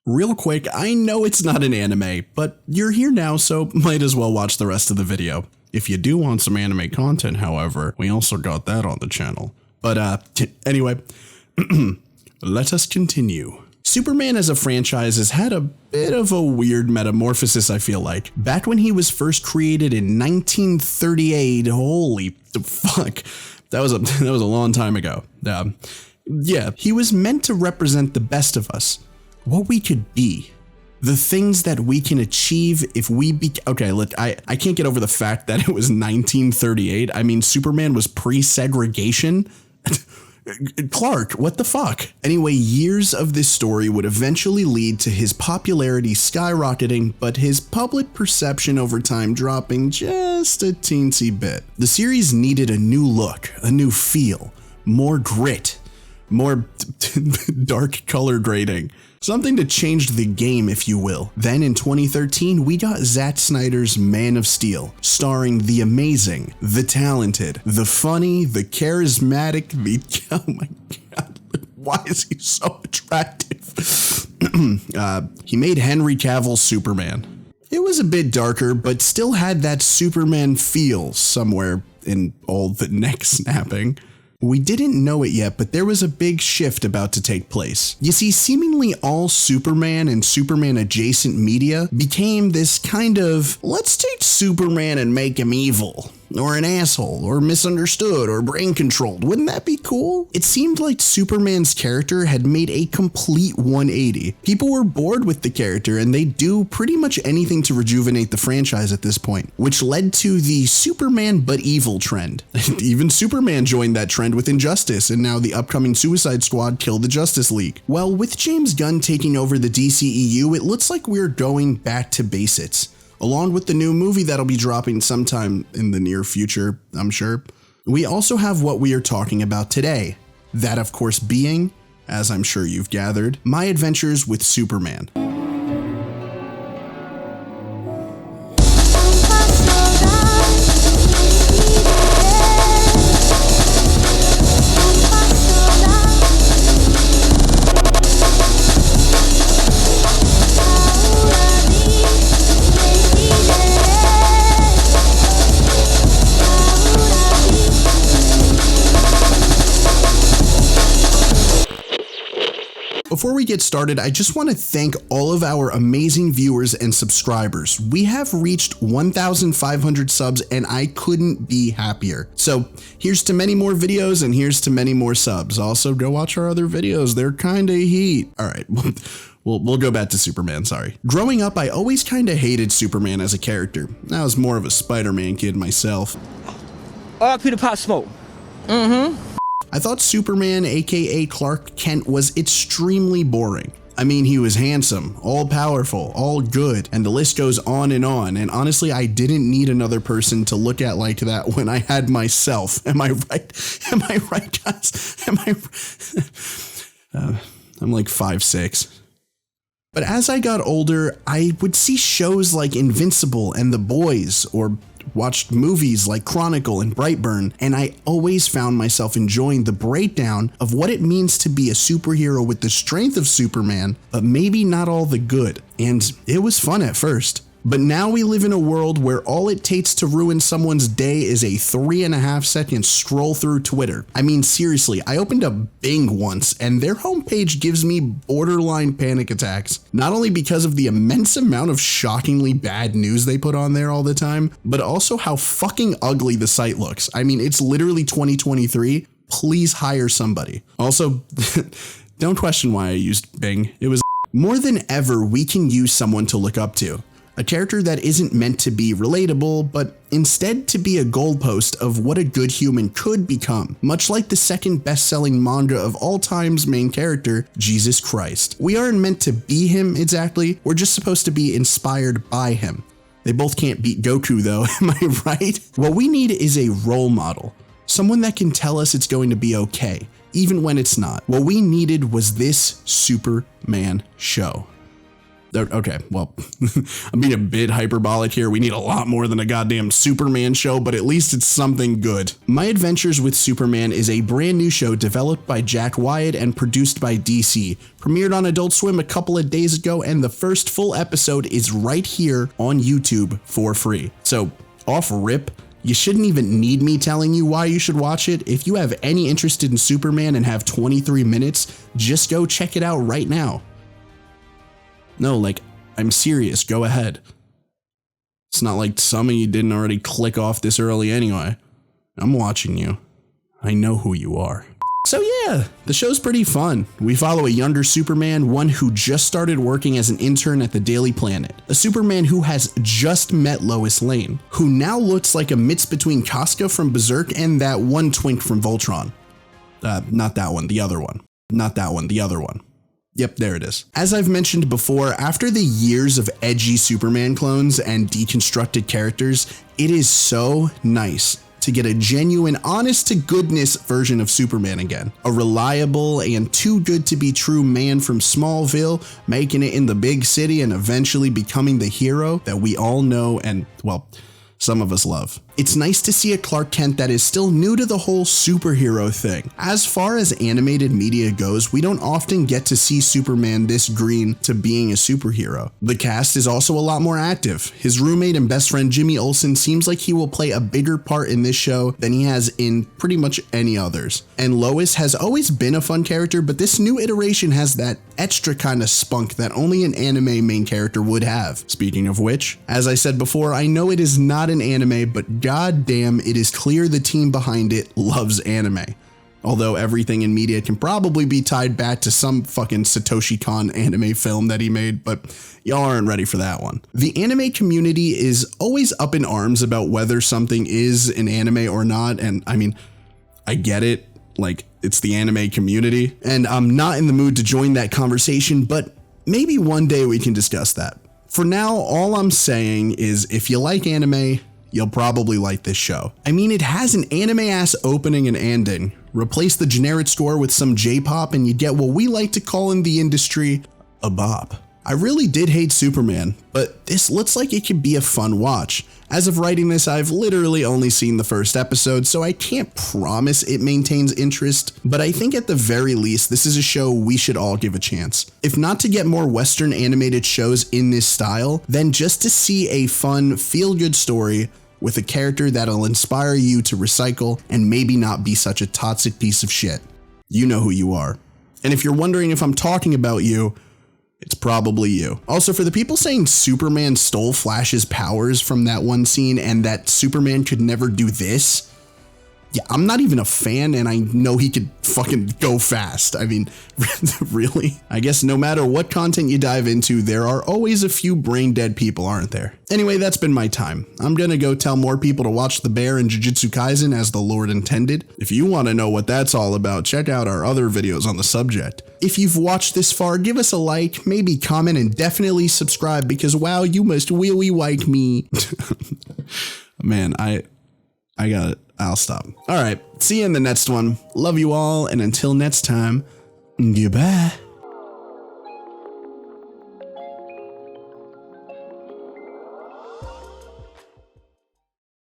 Real quick, I know it's not an anime, but you're here now, so might as well watch the rest of the video. If you do want some anime content, however, we also got that on the channel. But anyway, let us continue. Superman as a franchise has had a bit of a weird metamorphosis, I feel like. Back when he was first created in 1938, holy fuck, that was a long time ago. Yeah, he was meant to represent the best of us, what we could be, the things that we can achieve if we okay, look, I can't get over the fact that it was 1938. I mean, Superman was pre-segregation. Clark, what the fuck? Anyway, years of this story would eventually lead to his popularity skyrocketing, but his public perception over time dropping just a teensy bit. The series needed a new look, a new feel, more grit, more dark color grading. Something to change the game, if you will. Then in 2013, we got Zack Snyder's Man of Steel, starring the amazing, the talented, the funny, the charismatic, oh my god, why is he so attractive? He made Henry Cavill Superman. It was a bit darker, but still had that Superman feel somewhere in all the neck snapping. We didn't know it yet, but there was a big shift about to take place. You see, seemingly all Superman and Superman adjacent media became this kind of, let's take Superman and make him evil, or an asshole, or misunderstood, or brain controlled. Wouldn't that be cool? It seemed like Superman's character had made a complete 180. People were bored with the character, and they'd do pretty much anything to rejuvenate the franchise at this point, which led to the Superman but evil trend. Even Superman joined that trend with Injustice, and now the upcoming Suicide Squad killed the Justice League. Well, with James Gunn taking over the DCEU, it looks like we're going back to basics, along with the new movie that'll be dropping sometime in the near future, I'm sure. We also have what we are talking about today. That, of course, being, as I'm sure you've gathered, my adventures with Superman. Before we get started, I just want to thank all of our amazing viewers and subscribers. We have reached 1,500 subs and I couldn't be happier. So here's to many more videos and here's to many more subs. Also, go watch our other videos. They're kinda heat. All right, we'll go back to Superman, sorry. Growing up, I always kinda hated Superman as a character. I was more of a Spider-Man kid myself. Peter Pop Smoke. I thought Superman, aka Clark Kent, was extremely boring. I mean, he was handsome, all-powerful, all good, and the list goes on, and honestly, I didn't need another person to look at like that when I had myself. Am I right? Am I right, guys? Am I I'm like 5'6". But as I got older, I would see shows like Invincible and The Boys, or watched movies like Chronicle and Brightburn, and I always found myself enjoying the breakdown of what it means to be a superhero with the strength of Superman, but maybe not all the good. And it was fun at first. But now we live in a world where all it takes to ruin someone's day is a 3.5-second scroll through Twitter. I mean, seriously, I opened up Bing once and their homepage gives me borderline panic attacks. Not only because of the immense amount of shockingly bad news they put on there all the time, but also how fucking ugly the site looks. I mean, it's literally 2023. Please hire somebody. Also, don't question why I used Bing. It was more than ever, we can use someone to look up to. A character that isn't meant to be relatable, but instead to be a goalpost of what a good human could become, much like the second best-selling manga of all time's main character, Jesus Christ. We aren't meant to be him exactly, we're just supposed to be inspired by him. They both can't beat Goku though, am I right? What we need is a role model, someone that can tell us it's going to be okay, even when it's not. What we needed was this Superman show. Okay, well, I'm being a bit hyperbolic here. We need a lot more than a goddamn Superman show, but at least it's something good. My Adventures with Superman is a brand new show developed by Jack Wyatt and produced by DC. Premiered on Adult Swim a couple of days ago, and the first full episode is right here on YouTube for free. So, off rip, you shouldn't even need me telling you why you should watch it. If you have any interest in Superman and have 23 minutes, just go check it out right now. No, like, I'm serious. Go ahead. It's not like some of you didn't already click off this early anyway. I'm watching you. I know who you are. So yeah, the show's pretty fun. We follow a younger Superman, one who just started working as an intern at the Daily Planet. A Superman who has just met Lois Lane, who now looks like a mix between Casca from Berserk and that one twink from Voltron. Not that one, the other one. Not that one, the other one. Yep, there it is. As I've mentioned before, after the years of edgy Superman clones and deconstructed characters, it is so nice to get a genuine, honest-to-goodness version of Superman again. A reliable and too good to be true man from Smallville, making it in the big city and eventually becoming the hero that we all know and, well, some of us love. It's nice to see a Clark Kent that is still new to the whole superhero thing. As far as animated media goes, we don't often get to see Superman this green to being a superhero. The cast is also a lot more active. His roommate and best friend Jimmy Olsen seems like he will play a bigger part in this show than he has in pretty much any others. And Lois has always been a fun character, but this new iteration has that extra kind of spunk that only an anime main character would have. Speaking of which, as I said before, I know it is not an anime, but god damn, it is clear the team behind it loves anime. Although everything in media can probably be tied back to some fucking Satoshi Kon anime film that he made, but y'all aren't ready for that one. The anime community is always up in arms about whether something is an anime or not, and I mean, I get it, like, it's the anime community, and I'm not in the mood to join that conversation, but maybe one day we can discuss that. For now, all I'm saying is if you like anime, you'll probably like this show. I mean, it has an anime-ass opening and ending. Replace the generic score with some J-pop and you get what we like to call in the industry a bop. I really did hate Superman, but this looks like it could be a fun watch. As of writing this, I've literally only seen the first episode, so I can't promise it maintains interest, but I think at the very least, this is a show we should all give a chance. If not to get more Western animated shows in this style, then just to see a fun, feel-good story with a character that'll inspire you to recycle and maybe not be such a toxic piece of shit. You know who you are. And if you're wondering if I'm talking about you, it's probably you. Also, for the people saying Superman stole Flash's powers from that one scene and that Superman could never do this, yeah, I'm not even a fan and I know he could fucking go fast. I mean, really? I guess no matter what content you dive into, there are always a few brain dead people, aren't there? Anyway, that's been my time. I'm gonna go tell more people to watch The Bear and Jujutsu Kaisen as the Lord intended. If you want to know what that's all about, check out our other videos on the subject. If you've watched this far, give us a like, maybe comment, and definitely subscribe because wow, you must really like me. Man, I got it. I'll stop. All right. See you in the next one. Love you all. And until next time, goodbye.